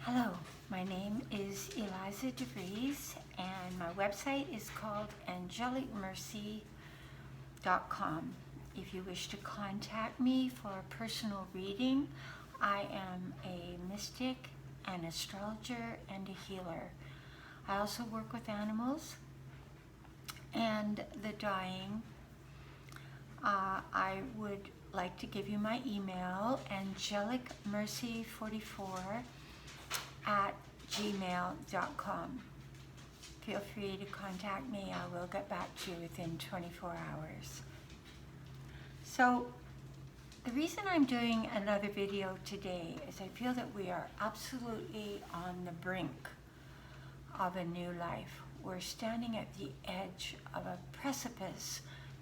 Hello, my name is Eliza DeVries and my website is called angelicmercy.com. If you wish to contact me for a personal reading, I am a mystic, an astrologer, and a healer. I also work with animals and the dying. I would like to give you my email, angelicmercy44@gmail.com. Feel free to contact me. I will get back to you within 24 hours. So the reason I'm doing another video today is I feel that we are absolutely on the brink of a new life. We're standing at the edge of a precipice,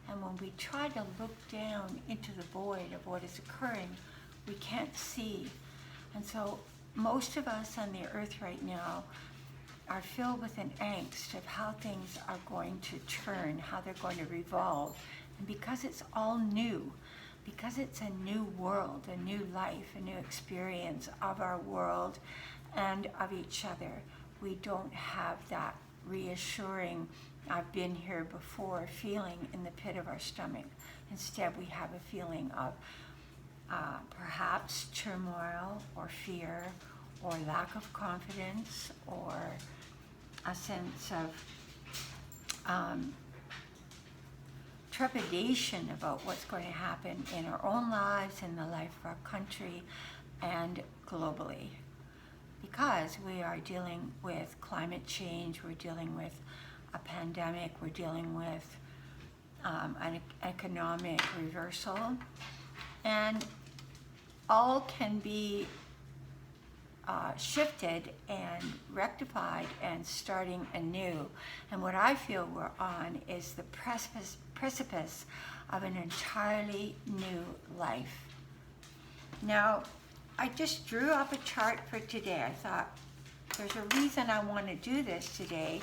and when we try to look down into the void of what is occurring, we can't see. And so most of us on the earth right now are filled with an angst of how things are going to turn, how they're going to revolve. And because it's all new, because it's a new world, a new life, a new experience of our world and of each other, we don't have that reassuring, I've been here before feeling in the pit of our stomach. Instead, we have a feeling of perhaps turmoil or fear or lack of confidence or a sense of trepidation about what's going to happen in our own lives, in the life of our country, and globally. Because we are dealing with climate change, we're dealing with a pandemic, we're dealing with an economic reversal, and all can be shifted and rectified and starting anew. And what I feel we're on is the precipice of an entirely new life. Now, I just drew up a chart for today. I thought there's a reason I want to do this today.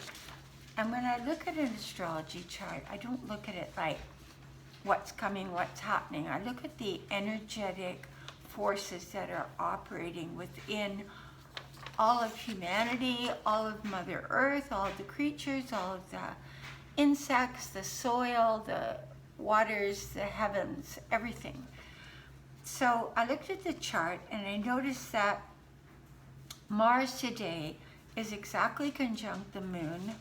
And when I look at an astrology chart, I don't look at it like what's coming, what's happening. I look at the energetic forces that are operating within all of humanity, all of Mother Earth, all of the creatures, all of the insects, the soil, the waters, the heavens, everything. So I looked at the chart and I noticed that Mars today is exactly conjunct the moon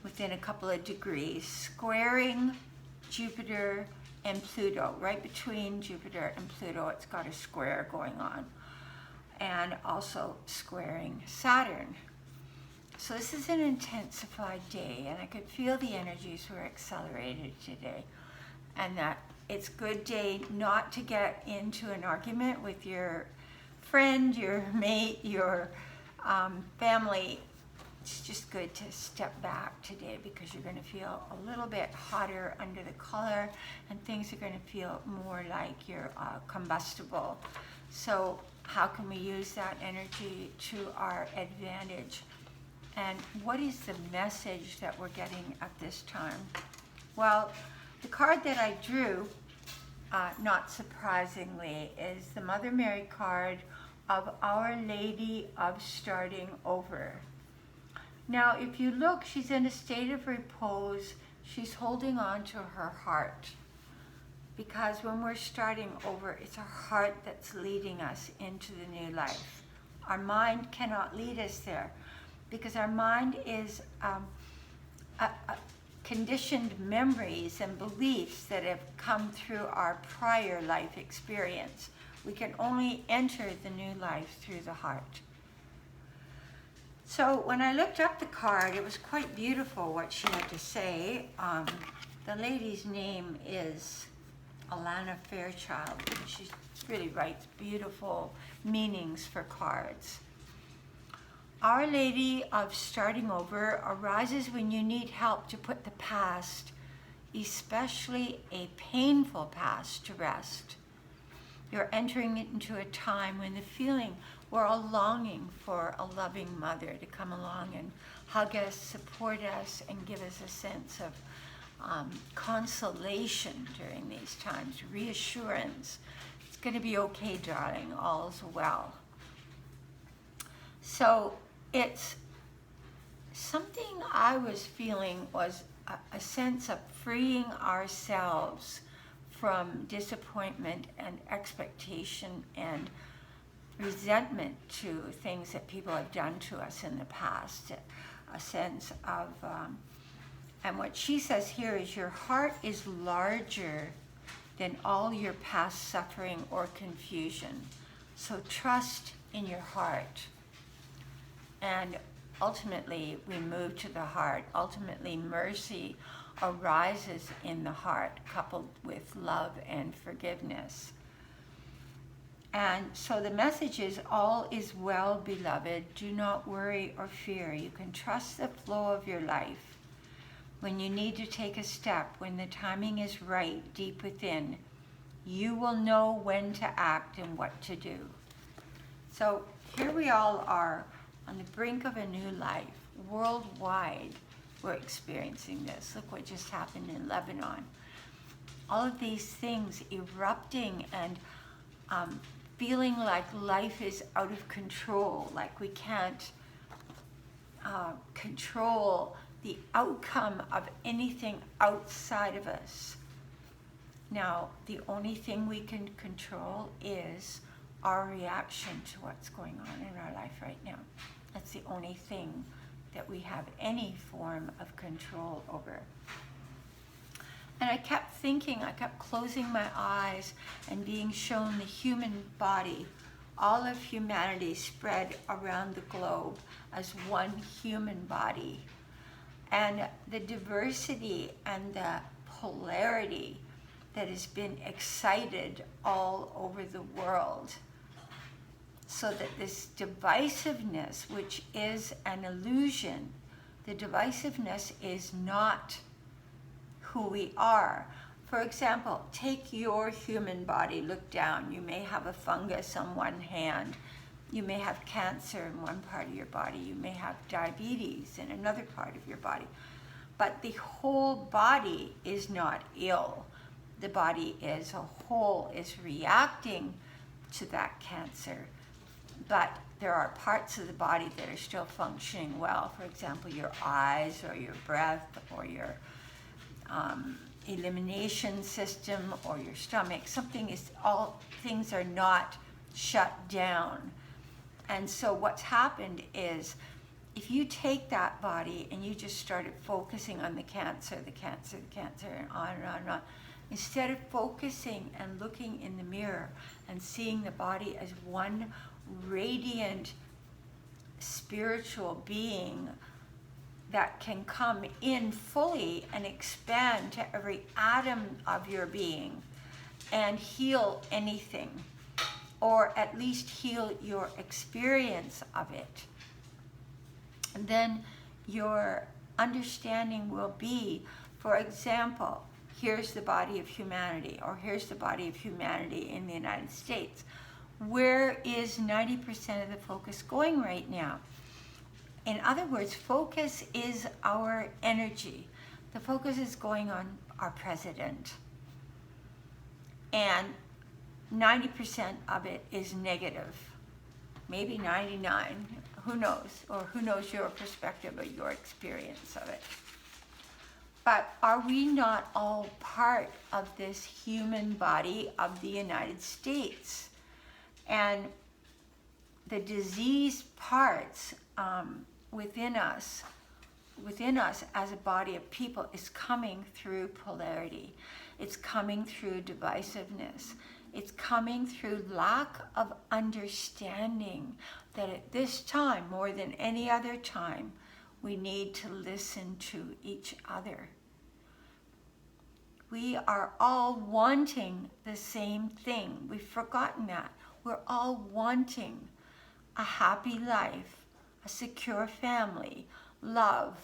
within a couple of degrees, squaring Jupiter and Pluto. Right between Jupiter and Pluto, it's got a square going on, and also squaring Saturn. So this is an intensified day, and I could feel the energies were accelerated today, and that it's a good day not to get into an argument with your friend, your mate, your family. It's just good to step back today because you're going to feel a little bit hotter under the collar, and things are going to feel more like you're combustible. So how can we use that energy to our advantage? And what is the message that we're getting at this time? Well, the card that I drew, not surprisingly, is the Mother Mary card of Our Lady of Starting Over. Now, if you look, she's in a state of repose. She's holding on to her heart. Because when we're starting over, it's our heart that's leading us into the new life. Our mind cannot lead us there because our mind is conditioned memories and beliefs that have come through our prior life experience. We can only enter the new life through the heart. So when I looked up the card, it was quite beautiful what she had to say. The lady's name is Alana Fairchild. She really writes beautiful meanings for cards. Our Lady of Starting Over arises when you need help to put the past, especially a painful past, to rest. You're entering into a time when the feeling we're all longing for a loving mother to come along and hug us, support us, and give us a sense of consolation during these times, reassurance. It's going to be okay, darling, all's well. So it's something I was feeling was a sense of freeing ourselves from disappointment and expectation and resentment to things that people have done to us in the past. A sense of, and what she says here is your heart is larger than all your past suffering or confusion. So trust in your heart. And ultimately, we move to the heart. Ultimately, mercy arises in the heart, coupled with love and forgiveness. And so the message is, all is well, beloved. Do not worry or fear. You can trust the flow of your life. When you need to take a step, when the timing is right deep within, you will know when to act and what to do. So here we all are on the brink of a new life. Worldwide, we're experiencing this. Look what just happened in Lebanon. All of these things erupting and feeling like life is out of control, like we can't control the outcome of anything outside of us. Now, the only thing we can control is our reaction to what's going on in our life right now. That's the only thing that we have any form of control over. And I kept thinking, I kept closing my eyes and being shown the human body, all of humanity spread around the globe as one human body. And the diversity and the polarity that has been excited all over the world. So that this divisiveness, which is an illusion, the divisiveness is not who we are. For example, take your human body, look down. You may have a fungus on one hand. You may have cancer in one part of your body. You may have diabetes in another part of your body. But the whole body is not ill. The body as a whole is reacting to that cancer. But there are parts of the body that are still functioning well. For example, your eyes or your breath or your elimination system or your stomach. All things are not shut down. And so what's happened is, if you take that body and you just started focusing on the cancer, and on and on and on, instead of focusing and looking in the mirror and seeing the body as one radiant spiritual being that can come in fully and expand to every atom of your being and heal anything, or at least heal your experience of it, and then your understanding will be, for example, here's the body of humanity, or here's the body of humanity in the United States. Where is 90% of the focus going right now? In other words, focus is our energy. The focus is going on our president. And 90% of it is negative. Maybe 99, who knows? Or who knows your perspective or your experience of it. But are we not all part of this human body of the United States? And the diseased parts within us as a body of people is coming through polarity. It's coming through divisiveness. It's coming through lack of understanding that at this time, more than any other time, we need to listen to each other. We are all wanting the same thing. We've forgotten that. We're all wanting a happy life, a secure family, love,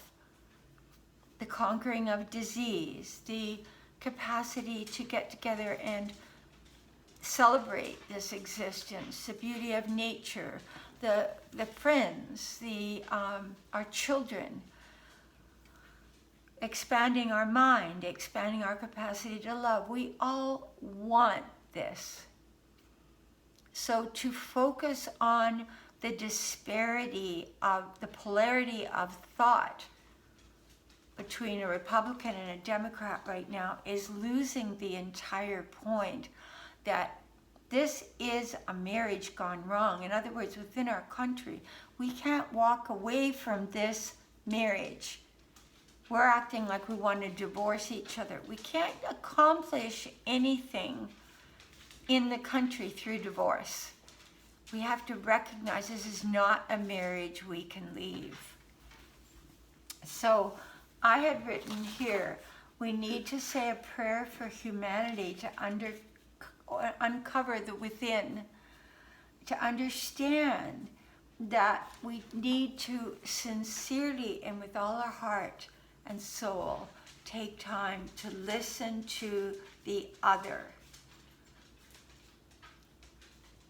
the conquering of disease, the capacity to get together and celebrate this existence, the beauty of nature, the friends, our children, expanding our mind, expanding our capacity to love. We all want this. So to focus on the disparity of the polarity of thought between a Republican and a Democrat right now is losing the entire point that this is a marriage gone wrong. In other words, within our country, we can't walk away from this marriage. We're acting like we want to divorce each other. We can't accomplish anything in the country through divorce. We have to recognize this is not a marriage we can leave. So I had written here, we need to say a prayer for humanity to uncover the within, to understand that we need to sincerely and with all our heart and soul take time to listen to the other.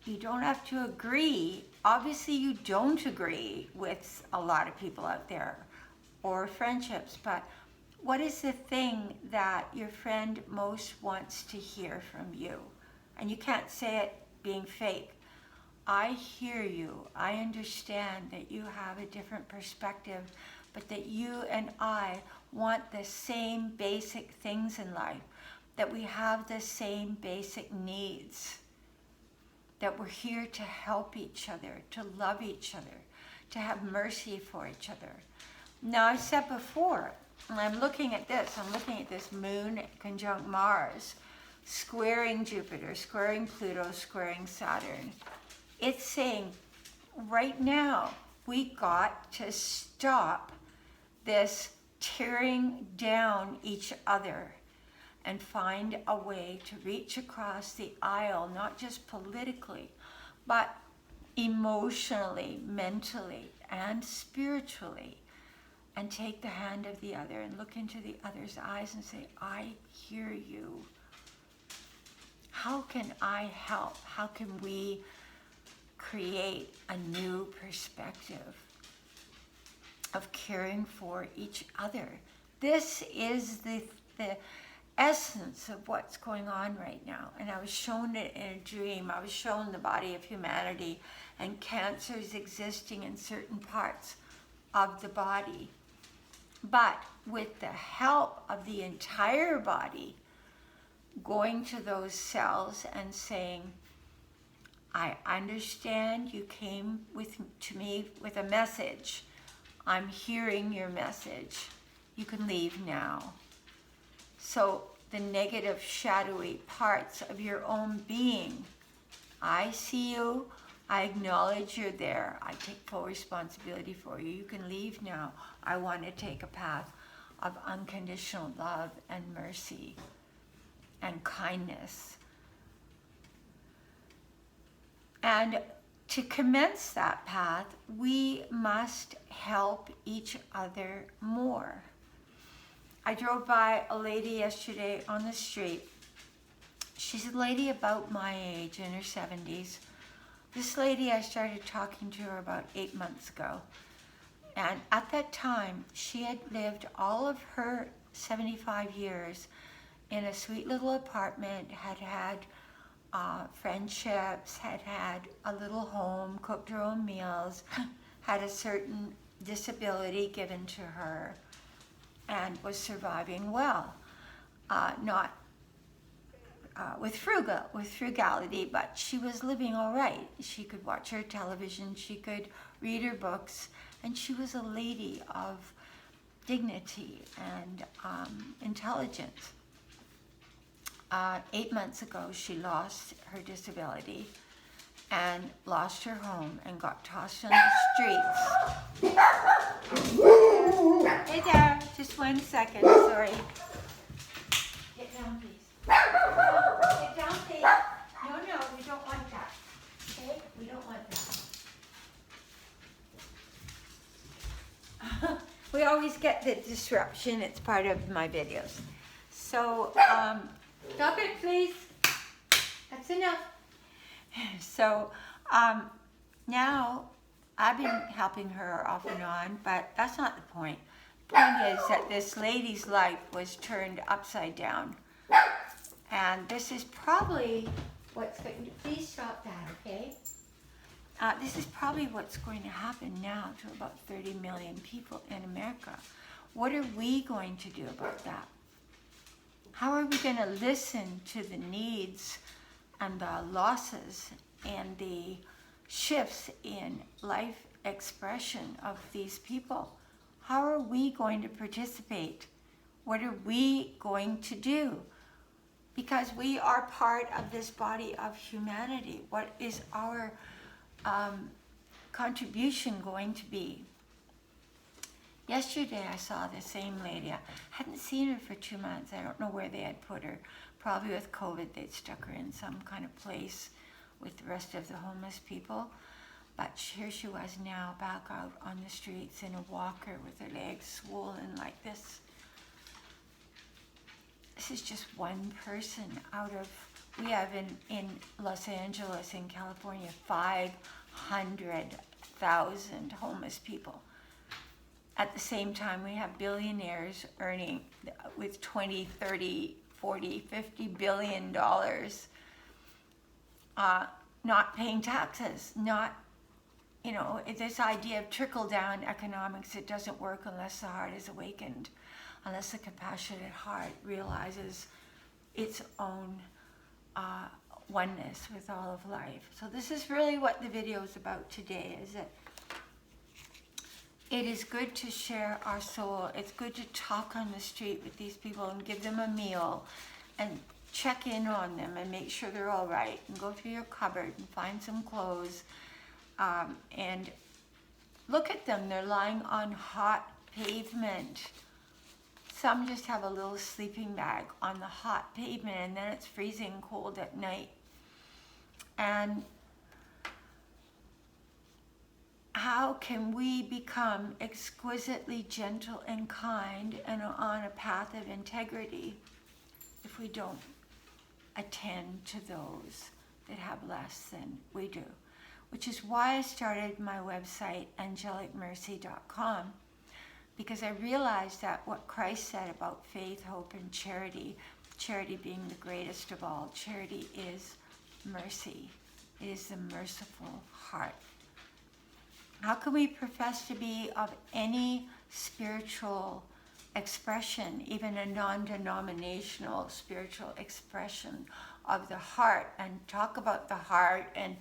You don't have to agree. Obviously, you don't agree with a lot of people out there or friendships, but what is the thing that your friend most wants to hear from you? And you can't say it being fake. I hear you. I understand that you have a different perspective, but that you and I want the same basic things in life, that we have the same basic needs, that we're here to help each other, to love each other, to have mercy for each other. Now, I said before, and I'm looking at this moon conjunct Mars, squaring Jupiter, squaring Pluto, squaring Saturn. It's saying right now we got to stop this tearing down each other and find a way to reach across the aisle, not just politically, but emotionally, mentally, and spiritually, and take the hand of the other and look into the other's eyes and say, I hear you. How can I help? How can we create a new perspective of caring for each other? This is the essence of what's going on right now. And I was shown it in a dream. I was shown the body of humanity and cancers existing in certain parts of the body. But with the help of the entire body, going to those cells and saying, I understand you came to me with a message. I'm hearing your message. You can leave now. So the negative, shadowy parts of your own being, I see you. I acknowledge you're there. I take full responsibility for you. You can leave now. I want to take a path of unconditional love and mercy and kindness. And to commence that path, we must help each other more. I drove by a lady yesterday on the street. She's a lady about my age, in her 70s. This lady, I started talking to her about 8 months ago. And at that time, she had lived all of her 75 years in a sweet little apartment, had had friendships, had had a little home, cooked her own meals, had a certain disability given to her, and was surviving well. Not with frugality, but she was living all right. She could watch her television, she could read her books, and she was a lady of dignity and intelligence. 8 months ago, she lost her disability and lost her home and got tossed on the streets. Hey there, just 1 second, sorry. Get down, please. Get down, please. No, we don't want that. Okay? We don't want that. We always get the disruption. It's part of my videos. So, stop it, please. That's enough. So, now I've been helping her off and on, but that's not the point. The point is that this lady's life was turned upside down. And this is probably what's going to, please stop that, okay? This is probably what's going to happen now to about 30 million people in America. What are we going to do about that? How are we going to listen to the needs and the losses and the shifts in life expression of these people? How are we going to participate? What are we going to do? Because we are part of this body of humanity. What is our contribution going to be? Yesterday I saw the same lady. I hadn't seen her for 2 months. I don't know where they had put her. Probably with COVID they'd stuck her in some kind of place with the rest of the homeless people. But here she was now, back out on the streets in a walker with her legs swollen like this. This is just one person out of, we have in Los Angeles, in California, 500,000 homeless people. At the same time, we have billionaires earning with 20, 30, 40, $50 billion, not paying taxes, not, this idea of trickle-down economics, it doesn't work unless the heart is awakened, unless the compassionate heart realizes its own oneness with all of life. So this is really what the video is about today, is that it is good to share our soul. It's good to talk on the street with these people and give them a meal and check in on them and make sure they're all right, and go through your cupboard and find some clothes and look at them. They're lying on hot pavement. Some just have a little sleeping bag on the hot pavement, and then it's freezing cold at night. And how can we become exquisitely gentle and kind and on a path of integrity if we don't attend to those that have less than we do? Which is why I started my website, angelicmercy.com, because I realized that what Christ said about faith, hope, and charity, charity being the greatest of all, charity is mercy. It is the merciful heart. How can we profess to be of any spiritual expression, even a non-denominational spiritual expression of the heart, and talk about the heart and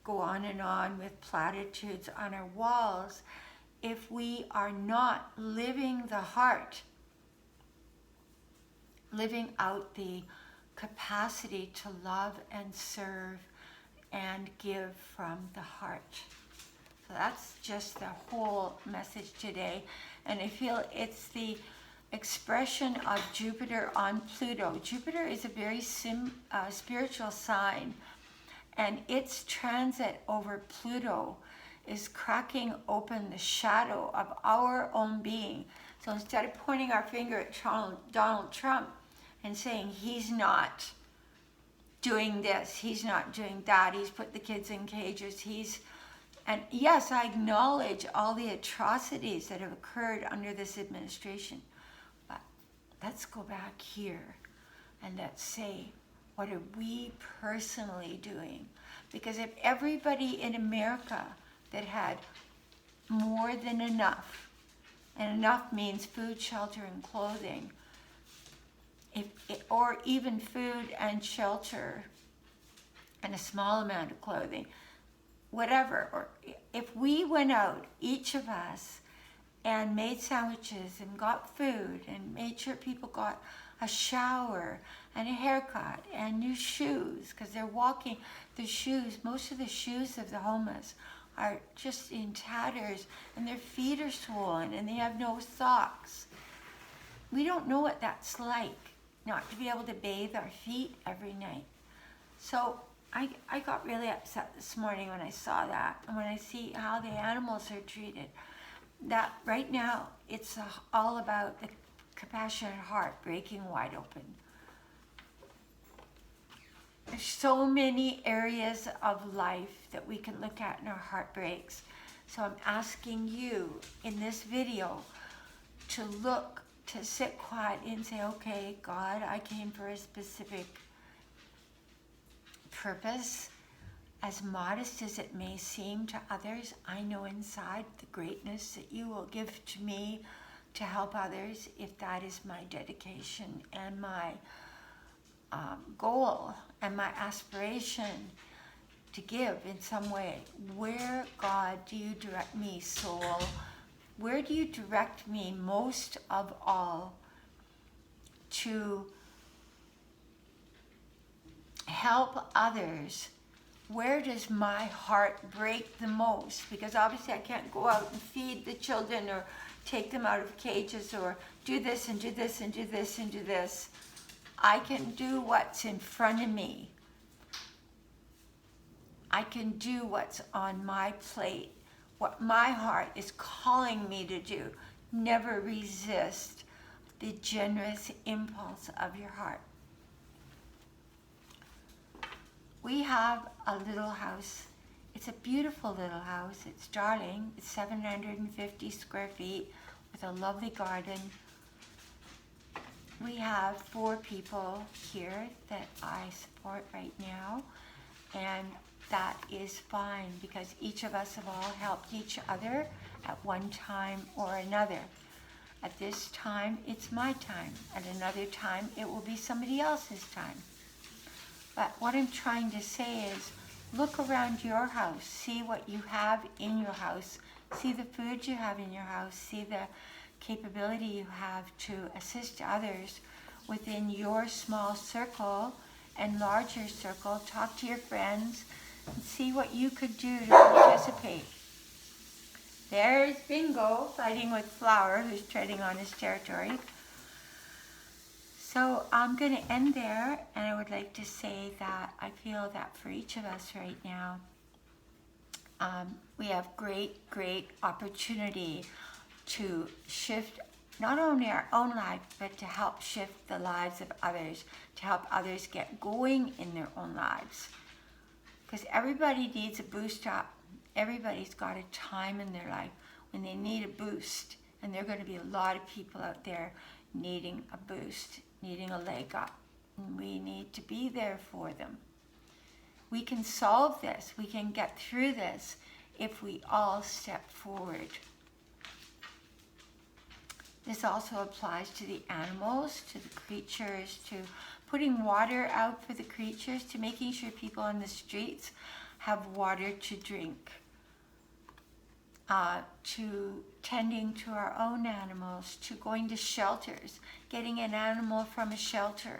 go on and on with platitudes on our walls, if we are not living the heart, living out the capacity to love and serve and give from the heart? So that's just the whole message today. And I feel it's the expression of Jupiter on Pluto. Jupiter is a very spiritual sign, and its transit over Pluto is cracking open the shadow of our own being. So instead of pointing our finger at Donald Trump and saying he's not doing this, he's not doing that, he's put the kids in cages, and yes, I acknowledge all the atrocities that have occurred under this administration, but let's go back here and let's say, what are we personally doing? Because if everybody in America that had more than enough, and enough means food, shelter, and clothing, or even food and shelter and a small amount of clothing, whatever, or if we went out, each of us, and made sandwiches and got food and made sure people got a shower and a haircut and new shoes, because they're walking, the shoes, most of the shoes of the homeless are just in tatters, and their feet are swollen and they have no socks. We don't know what that's like, not to be able to bathe our feet every night. So I got really upset this morning when I saw that, and when I see how the animals are treated, that right now it's all about the compassionate heart breaking wide open. There's so many areas of life that we can look at and our heart breaks. So I'm asking you in this video to look, to sit quiet and say, okay, God, I came for a specific purpose, as modest as it may seem to others, I know inside the greatness that you will give to me to help others, if that is my dedication and my goal and my aspiration to give in some way. Where, God, do you direct me, soul? Where do you direct me most of all to help others? Where does my heart break the most? Because obviously I can't go out and feed the children or take them out of cages or do this and do this and do this and do this. I can do what's in front of me. I can do what's on my plate, what my heart is calling me to do. Never resist the generous impulse of your heart. We have a little house. It's a beautiful little house. It's darling. It's 750 square feet with a lovely garden. We have 4 people here that I support right now, and that is fine because each of us have all helped each other at one time or another. At this time, it's my time. At another time, it will be somebody else's time. But what I'm trying to say is, look around your house, see what you have in your house, see the food you have in your house, see the capability you have to assist others within your small circle and larger circle. Talk to your friends and see what you could do to participate. There's Bingo fighting with Flower, who's treading on his territory. So I'm going to end there, and I would like to say that I feel that for each of us right now, we have great opportunity to shift not only our own life, but to help shift the lives of others, to help others get going in their own lives. Because everybody needs a boost up. Everybody's got a time in their life when they need a boost, and there are going to be a lot of people out there needing a boost, needing a leg up, and we need to be there for them. We can solve this, we can get through this if we all step forward. This also applies to the animals, to the creatures, to putting water out for the creatures, to making sure people on the streets have water to drink, to tending to our own animals, to going to shelters, getting an animal from a shelter.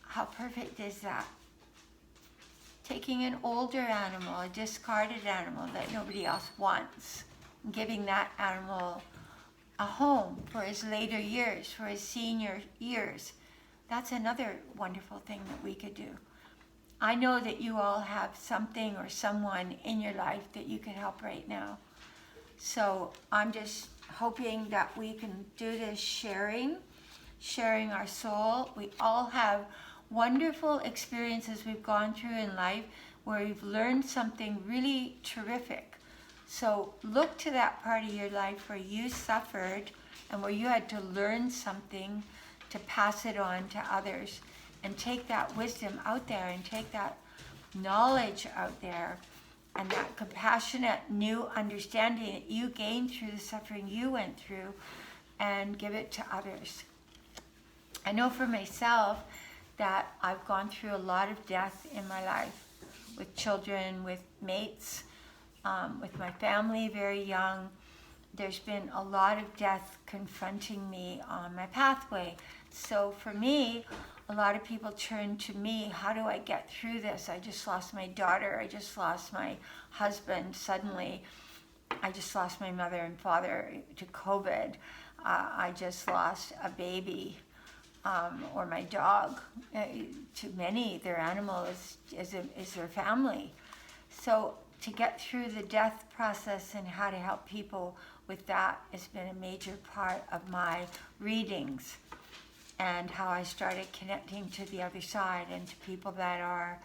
How perfect is that? Taking an older animal, a discarded animal that nobody else wants, and giving that animal a home for his later years, for his senior years. That's another wonderful thing that we could do. I know that you all have something or someone in your life that you can help right now. So I'm just hoping that we can do this sharing our soul. We all have wonderful experiences we've gone through in life where we've learned something really terrific. So look to that part of your life where you suffered and where you had to learn something to pass it on to others, and take that wisdom out there and take that knowledge out there and that compassionate new understanding that you gained through the suffering you went through, and give it to others. I know for myself that I've gone through a lot of death in my life, with children, with mates, with my family very young. There's been a lot of death confronting me on my pathway. So for me, a lot of people turn to me, how do I get through this? I just lost my daughter, I just lost my husband suddenly, I just lost my mother and father to COVID, I just lost a baby, or my dog. To many, their animal is their family. So to get through the death process and how to help people with that has been a major part of my readings, and how I started connecting to the other side and to people that are,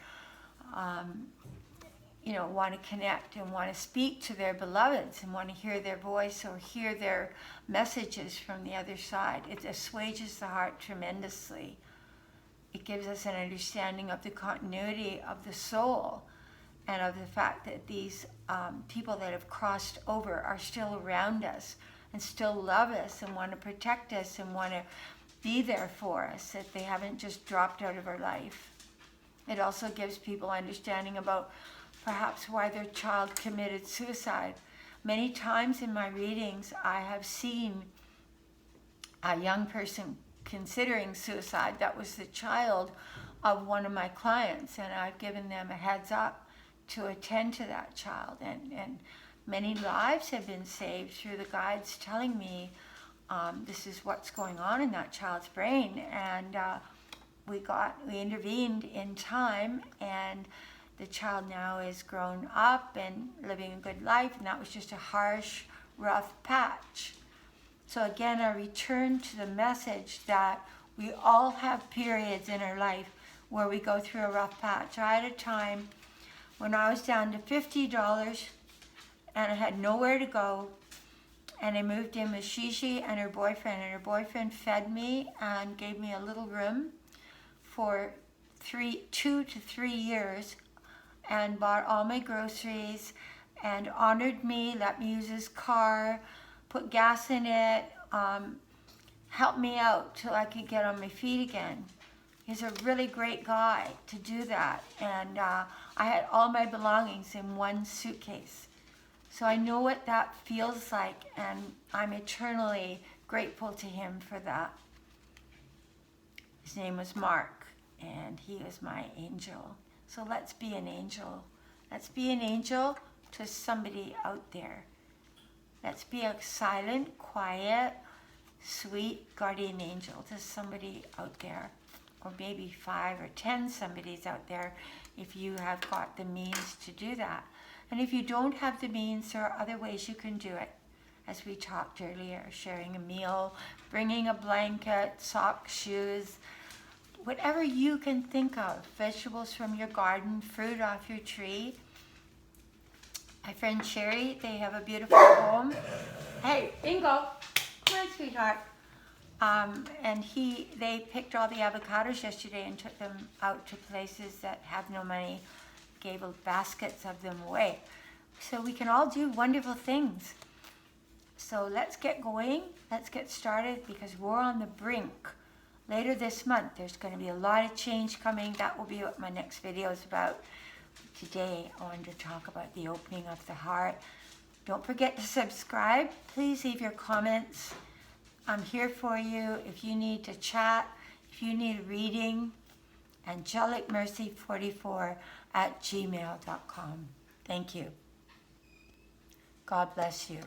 want to connect and want to speak to their beloveds and want to hear their voice or hear their messages from the other side. It assuages the heart tremendously. it gives us an understanding of the continuity of the soul and of the fact that these people that have crossed over are still around us and still love us and want to protect us and want to be there for us, that they haven't just dropped out of our life. It also gives people understanding about perhaps why their child committed suicide. Many times in my readings, I have seen a young person considering suicide that was the child of one of my clients, and I've given them a heads up to attend to that child. And many lives have been saved through the guides telling me this is what's going on in that child's brain. And we intervened in time, and the child now is grown up and living a good life, and that was just a harsh, rough patch. So again, I return to the message that we all have periods in our life where we go through a rough patch. I had a time when I was down to $50 and I had nowhere to go, and I moved in with Shishi and her boyfriend fed me and gave me a little room for 2 to 3 years and bought all my groceries and honored me, let me use his car, put gas in it, helped me out till I could get on my feet again. He's a really great guy to do that. And I had all my belongings in one suitcase. So I know what that feels like, and I'm eternally grateful to him for that. His name was Mark, and he was my angel. So let's be an angel. Let's be an angel to somebody out there. Let's be a silent, quiet, sweet guardian angel to somebody out there. Or maybe 5 or 10 somebodies out there if you have got the means to do that. And if you don't have the means, there are other ways you can do it. As we talked earlier, sharing a meal, bringing a blanket, socks, shoes, whatever you can think of, vegetables from your garden, fruit off your tree. My friend Sherry, they have a beautiful home. Hey, Bingo, come on, sweetheart. And they picked all the avocados yesterday and took them out to places that have no money, gave baskets of them away. So we can all do wonderful things. So let's get going, let's get started, because we're on the brink. Later this month, there's going to be a lot of change coming. That will be what my next video is about. Today, I wanted to talk about the opening of the heart. Don't forget to subscribe. Please leave your comments. I'm here for you. If you need to chat, if you need a reading, angelicmercy44@gmail.com. Thank you. God bless you.